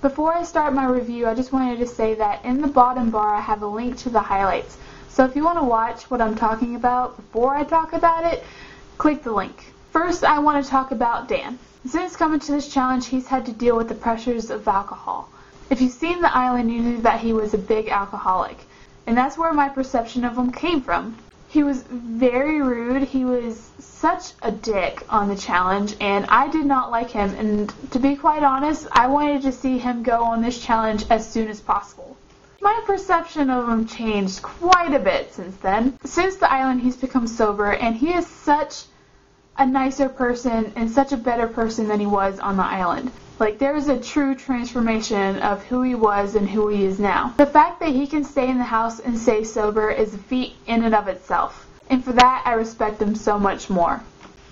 Before I start my review, I just wanted to say that in the bottom bar I have a link to the highlights. So if you want to watch what I'm talking about before I talk about it, click the link. First, I want to talk about Dan. Since coming to this challenge, he's had to deal with the pressures of alcohol. If you've seen the island, you knew that he was a big alcoholic. And that's where my perception of him came from. He was very rude. He was such a dick on the challenge, and I did not like him. And to be quite honest, I wanted to see him go on this challenge as soon as possible. My perception of him changed quite a bit since then. Since the island, he's become sober, and he is such a nicer person and such a better person than he was on the island. Like, there is a true transformation of who he was and who he is now. The fact that he can stay in the house and stay sober is a feat in and of itself. And for that, I respect him so much more.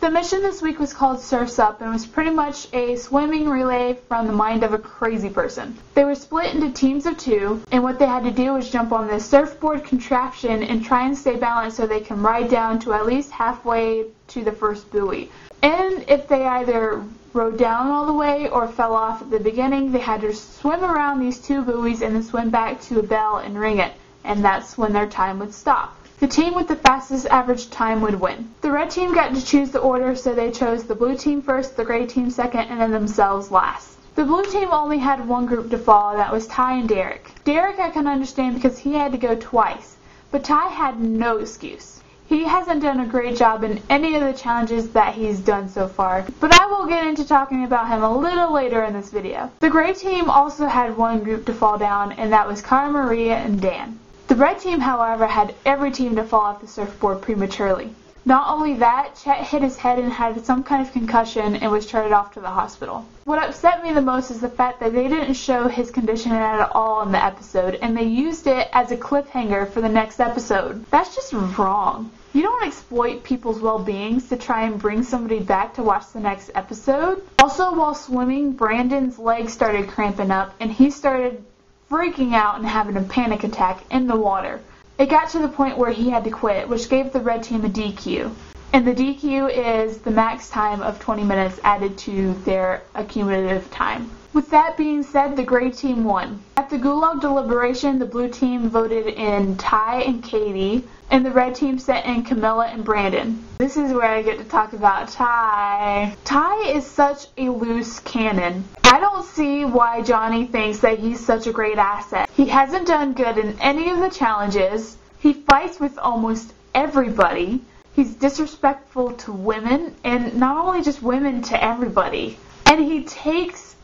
The mission this week was called Surf's Up and was pretty much a swimming relay from the mind of a crazy person. They were split into teams of 2, and what they had to do was jump on this surfboard contraption and try and stay balanced so they can ride down to at least halfway to the first buoy. And if they either rode down all the way or fell off at the beginning, they had to swim around these 2 buoys and then swim back to a bell and ring it, and that's when their time would stop. The team with the fastest average time would win. The red team got to choose the order, so they chose the blue team first, the gray team second, and then themselves last. The blue team only had one group to follow, that was Ty and Derek. Derek I can understand because he had to go twice, but Ty had no excuse. He hasn't done a great job in any of the challenges that he's done so far, but I will get into talking about him a little later in this video. The gray team also had one group to fall down, and that was Cara Maria and Dan. The red team, however, had every team to fall off the surfboard prematurely. Not only that, Chet hit his head and had some kind of concussion and was charted off to the hospital. What upset me the most is the fact that they didn't show his condition at all in the episode, and they used it as a cliffhanger for the next episode. That's just wrong. You don't exploit people's well-beings to try and bring somebody back to watch the next episode. Also, while swimming, Brandon's legs started cramping up, and he started freaking out and having a panic attack in the water. It got to the point where he had to quit, which gave the red team a DQ. And the DQ is the max time of 20 minutes added to their accumulative time. With that being said, the gray team won. At the Gulag deliberation, the blue team voted in Ty and Katie, and the red team sent in Camilla and Brandon. This is where I get to talk about Ty. Ty is such a loose cannon. I don't see why Johnny thinks that he's such a great asset. He hasn't done good in any of the challenges. He fights with almost everybody. He's disrespectful to women, and not only just women, to everybody. And he takes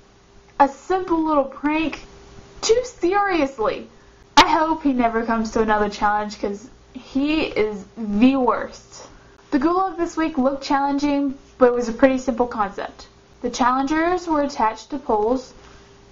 a simple little prank too seriously. I hope he never comes to another challenge because he is the worst. The Gulag this week looked challenging, but it was a pretty simple concept. The challengers were attached to poles,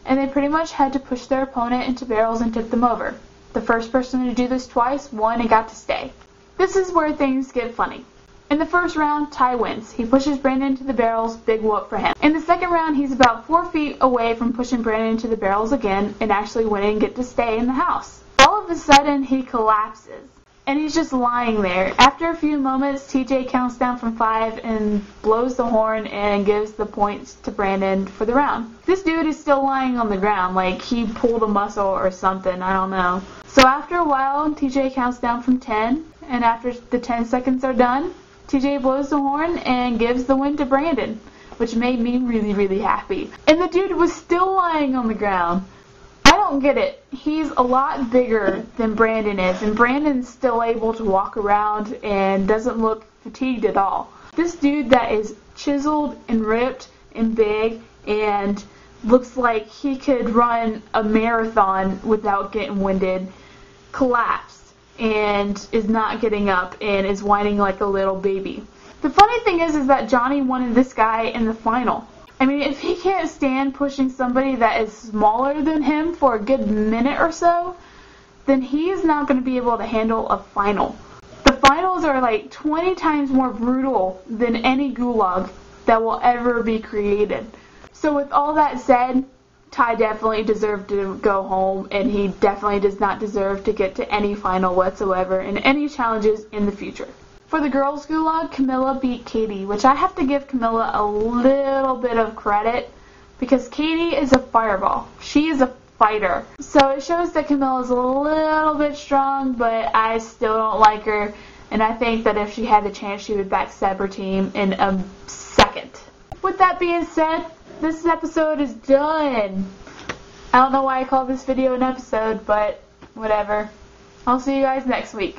and they pretty much had to push their opponent into barrels and tip them over. The first person to do this twice won and got to stay. This is where things get funny. In the first round, Ty wins. He pushes Brandon into the barrels, big whoop for him. In the second round, he's about 4 feet away from pushing Brandon into the barrels again and actually winning and get to stay in the house. All of a sudden, he collapses. And he's just lying there. After a few moments, TJ counts down from 5 and blows the horn and gives the points to Brandon for the round. This dude is still lying on the ground, like he pulled a muscle or something, I don't know. So after a while, TJ counts down from 10, and after the 10 seconds are done, TJ blows the horn and gives the win to Brandon, which made me really, really happy. And the dude was still lying on the ground. I don't get it. He's a lot bigger than Brandon is, and Brandon's still able to walk around and doesn't look fatigued at all. This dude that is chiseled and ripped and big and looks like he could run a marathon without getting winded collapsed and is not getting up and is whining like a little baby. The funny thing is that Johnny wanted this guy in the final. I mean, if he can't stand pushing somebody that is smaller than him for a good minute or so, then he is not going to be able to handle a final. The finals are like 20 times more brutal than any gulag that will ever be created. So with all that said, Ty definitely deserved to go home, and he definitely does not deserve to get to any final whatsoever in any challenges in the future. For the girls' gulag, Camilla beat Katie, which I have to give Camilla a little bit of credit because Katie is a fireball. She is a fighter. So it shows that Camilla is a little bit strong, but I still don't like her. And I think that if she had the chance, she would backstab her team in a second. With that being said, this episode is done. I don't know why I called this video an episode, but whatever. I'll see you guys next week.